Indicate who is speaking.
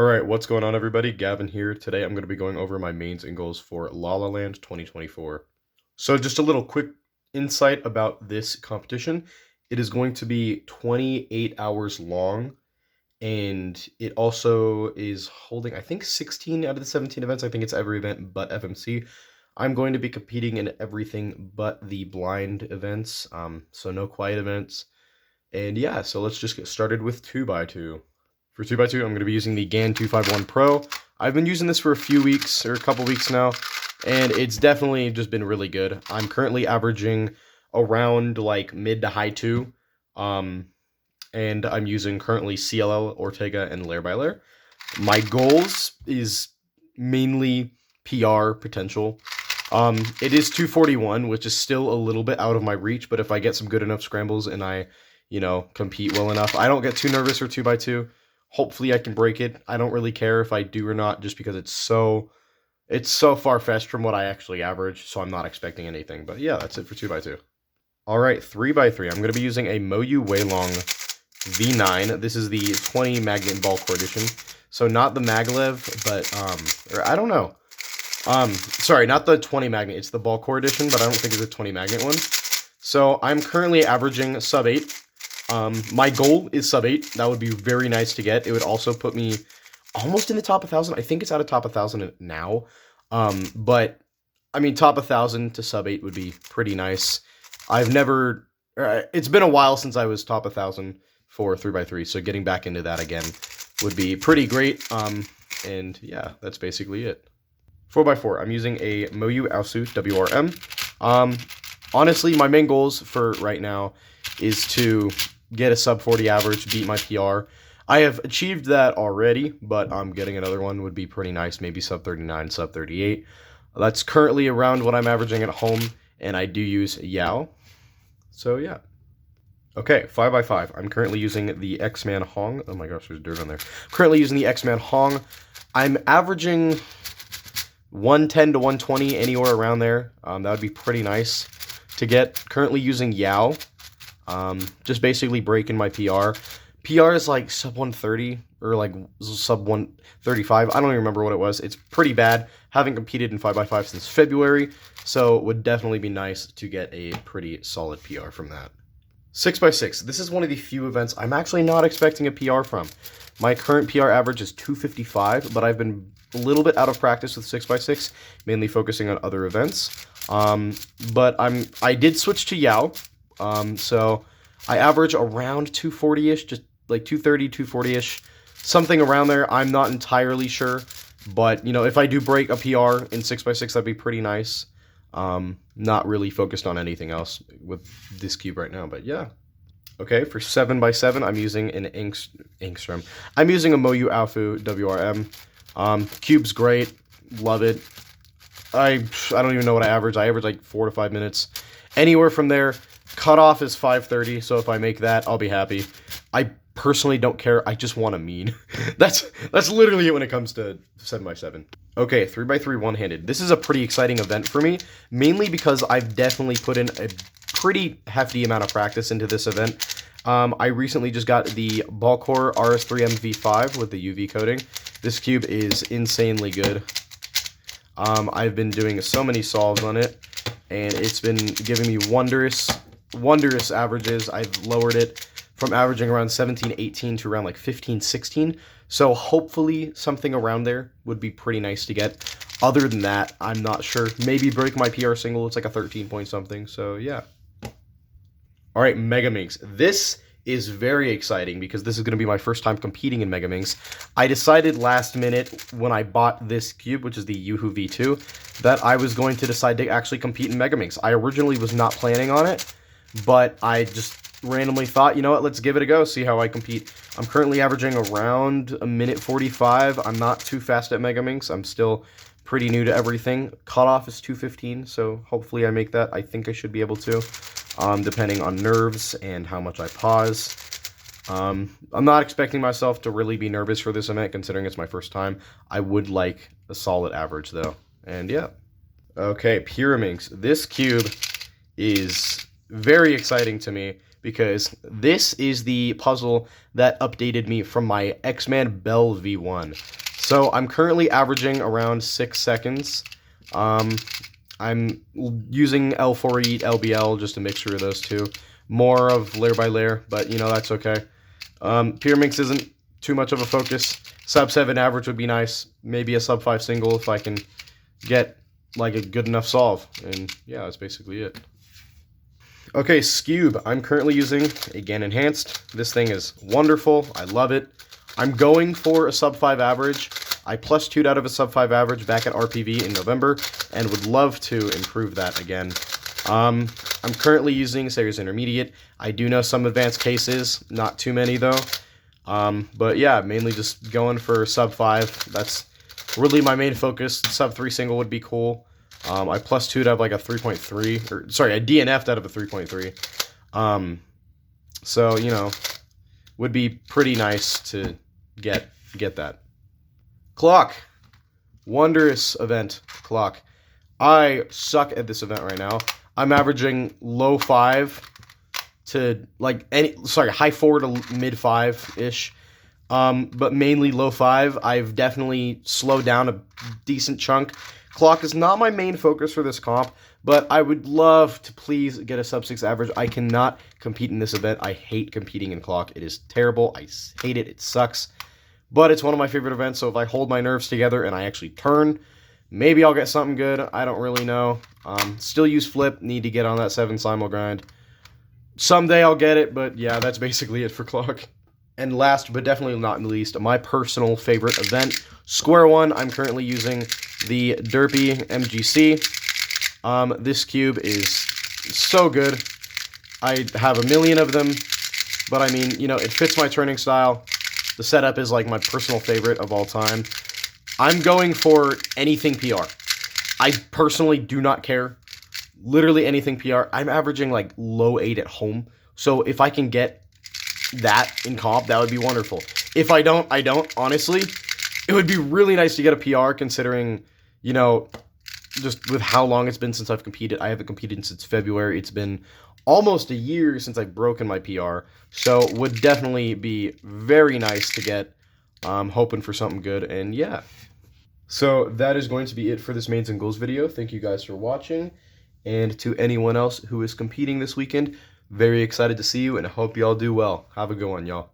Speaker 1: Alright, what's going on everybody? Gavin here. Today I'm going to be going over my mains and goals for La La Land 2024. So just a little quick insight about this competition. It is going to be 28 hours long, and it also is holding, I think, 16 out of the 17 events. I think it's every event but FMC. I'm going to be competing in everything but the blind events, so no quiet events. And yeah, so let's just get started with 2x2. For 2x2, I'm going to be using the GAN 251 Pro. I've been using this for a few weeks, or a couple weeks now, and it's definitely just been really good. I'm currently averaging around like mid to high 2, and I'm using currently CLL, Ortega, and Lair by Lair. My goals is mainly PR potential. It is 241, which is still a little bit out of my reach, but if I get some good enough scrambles and I, compete well enough, I don't get too nervous for 2x2. Hopefully I can break it. I don't really care if I do or not, just because it's so far-fetched from what I actually average, so I'm not expecting anything. But yeah, that's it for 2x2. Alright, 3x3. I'm going to be using a Moyu Weilong V9. This is the 20 Magnet and Ball Core Edition. So not the Maglev, but, or I don't know. Sorry, not the 20 Magnet. It's the Ball Core Edition, but I don't think it's a 20 Magnet one. So I'm currently averaging sub 8. My goal is sub 8. That would be very nice to get. It would also put me almost in the top 1,000. I think it's out of top 1,000 now. But I mean, top 1,000 to sub 8 would be pretty nice. It's been a while since I was top 1,000 for 3x3, so getting back into that again would be pretty great. And yeah, that's basically it. 4x4, I'm using a Moyu Aosu WRM. Honestly, my main goals for right now is to get a sub 40 average, beat my PR. I have achieved that already, but getting another one would be pretty nice, maybe sub 39, sub 38. That's currently around what I'm averaging at home, and I do use Yao. So yeah. Okay, 5x5. I'm currently using the X-Man Hong. Oh my gosh, there's dirt on there. Currently using the X-Man Hong. I'm averaging 110 to 120, anywhere around there. That would be pretty nice to get. Currently using Yao. Just basically breaking my PR. PR is like sub 130 or like sub 135. I don't even remember what it was. It's pretty bad. Haven't competed in 5x5 since February, so it would definitely be nice to get a pretty solid PR from that. 6x6. This is one of the few events I'm actually not expecting a PR from. My current PR average is 255, but I've been a little bit out of practice with 6x6, mainly focusing on other events. But I did switch to Yao. So I average around 240-ish, just like 230, 240-ish, something around there. I'm not entirely sure, but, if I do break a PR in 6x6, that'd be pretty nice. Not really focused on anything else with this cube right now, but yeah. Okay, for 7x7, I'm using an Angstrom. I'm using a Moyu Aofu WRM. Cube's great. Love it. I don't even know what I average. I average like 4 to 5 minutes. Anywhere from there. Cutoff is 5:30, so if I make that, I'll be happy. I personally don't care. I just want a mean. That's literally it when it comes to 7x7. Okay, 3x3 one-handed. This is a pretty exciting event for me, mainly because I've definitely put in a pretty hefty amount of practice into this event. I recently just got the Ballcore RS3M V5 with the UV coating. This cube is insanely good. I've been doing so many solves on it, and it's been giving me wondrous averages. I've lowered it from averaging around 17, 18 to around like 15, 16. So hopefully something around there would be pretty nice to get. Other than that, I'm not sure. Maybe break my PR single. It's like a 13 point something. So yeah. All right, Megaminx. This is very exciting because this is going to be my first time competing in Megaminx. I decided last minute when I bought this cube, which is the Yuhu V2, that I was going to decide to actually compete in Megaminx. I originally was not planning on it, but I just randomly thought, you know what, let's give it a go, see how I compete. I'm currently averaging around 1:45. I'm not too fast at Megaminx. I'm still pretty new to everything. Cutoff is 215, so hopefully I make that. I think I should be able to, depending on nerves and how much I pause. I'm not expecting myself to really be nervous for this event, considering it's my first time. I would like a solid average, though. And yeah. Okay, Pyraminx. This cube is very exciting to me because this is the puzzle that updated me from my X-Man Bell V1. So I'm currently averaging around 6 seconds. I'm using L4E, LBL, just a mixture of those two. More of layer by layer, but you know, that's okay. Pyraminx isn't too much of a focus. Sub 7 average would be nice. Maybe a sub 5 single if I can get like a good enough solve. And yeah, that's basically it. Okay, Scube. I'm currently using a GAN Enhanced. This thing is wonderful. I love it. I'm going for a sub 5 average. I plus 2'd out of a sub 5 average back at RPV in November and would love to improve that again. I'm currently using Sayers Intermediate. I do know some advanced cases, not too many though. But yeah, mainly just going for sub 5. That's really my main focus. Sub 3 single would be cool. I plus 2'd out of like a 3.3, or sorry, I DNF'd out of a 3.3. So, you know, would be pretty nice to get that. Clock. Wondrous event, Clock. I suck at this event right now. I'm averaging low 5 to like high 4 to mid 5-ish. But mainly low 5. I've definitely slowed down a decent chunk. Clock is not my main focus for this comp, but I would love to please get a sub 6 average. I cannot compete in this event. I hate competing in Clock. It is terrible. I hate it. It sucks. But it's one of my favorite events, so if I hold my nerves together and I actually turn, maybe I'll get something good. I don't really know. Still use Flip. Need to get on that 7 Simul grind. Someday I'll get it, but yeah, that's basically it for Clock. And last, but definitely not least, my personal favorite event, Square One. I'm currently using the Derpy MGC. This cube is so good. I have a million of them, but I mean, you know, it fits my turning style. The setup is like my personal favorite of all time. I'm going for anything PR. I personally do not care. Literally anything PR. I'm averaging like low 8 at home. So if I can get that in comp, that would be wonderful. If I don't, I don't. Honestly, it would be really nice to get a PR considering, you know, just with how long it's been since I've competed. I haven't competed since February. It's been almost a year since I've broken my PR. So would definitely be very nice to get. Hoping for something good. And yeah. So that is going to be it for this mains and goals video. Thank you guys for watching. And to anyone else who is competing this weekend, very excited to see you and I hope y'all do well. Have a good one, y'all.